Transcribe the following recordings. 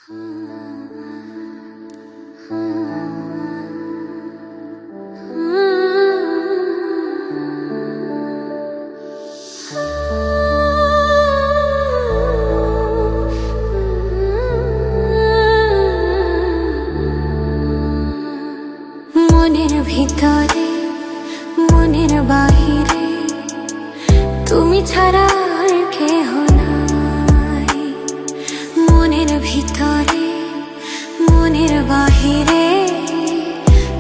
মনের ভিতরে মনের বাহিরে তুমি ছাড়া আর কেহ নাই। মনের ভিতরে মনের বাহিরে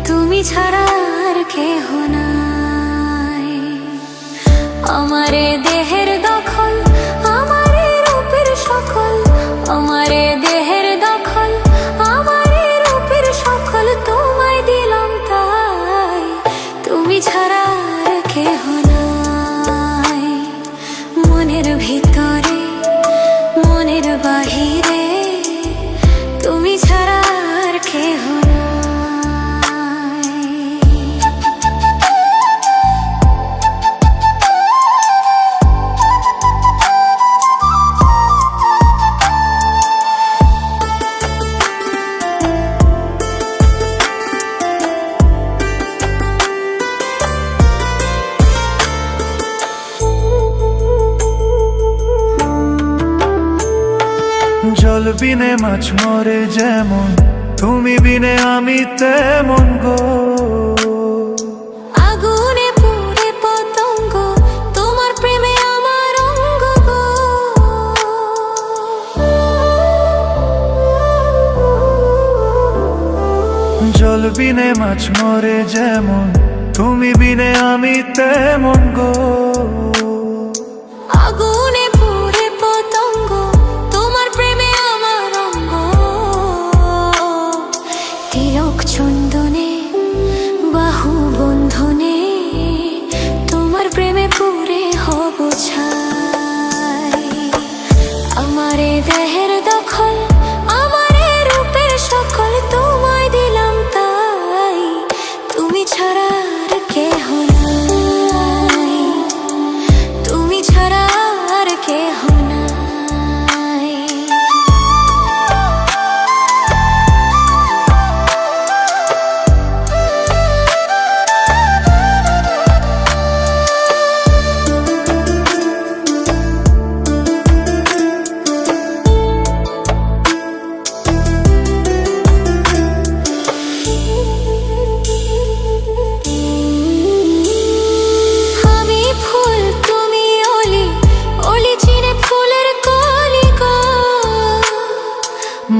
তুমি ছাড়া আর কেহ নাই। আমারে দেহের দখল আমারে রূপের সকল, আমারে দেহের দখল আমারে রূপের সকল তোমায় দিলাম তাই। তুমি ছাড়া আর কেহ নাই। মনের ভিতরে মনের বাহিরে তুমি ছাড়া আর কেহ নাই। জল বিনে মাছ মরে যেমন, তুমি বিনে আমি তেমন গো। আগুনে পুড়ে পতঙ্গ তোমার প্রেমে আমার অঙ্গ গো। জল বিনে মাছ মরে যেমন, তুমি বিনে আমি তেমন গো। আগুনে পুড়ে পতঙ্গ তোমার প্রেমে আমার অঙ্গ। তিলক চন্দনে বাহু বন্ধনে তোমার প্রেমে পুরে হব ছাই। আমারে দেহের দখল আমারে রূপের সকল তোমায় দিলাম তাই। তুমি ছাড়া আর কেহ নাই। তুমি ছাড়া আর কেহ নাই। আমি ফুল তুমি অলি, অলি চিনে ফুলের কলি গো।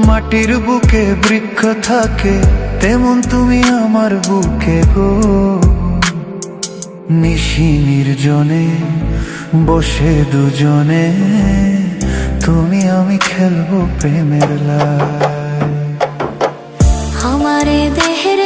মাটির বুকে বৃক্ষ থাকে তেমন তুমি আমার বুকে গো। নিশি নির্জনে বসে দুজনে তুমি আমি খেলবো প্রেমের লাই। আমারে দেহের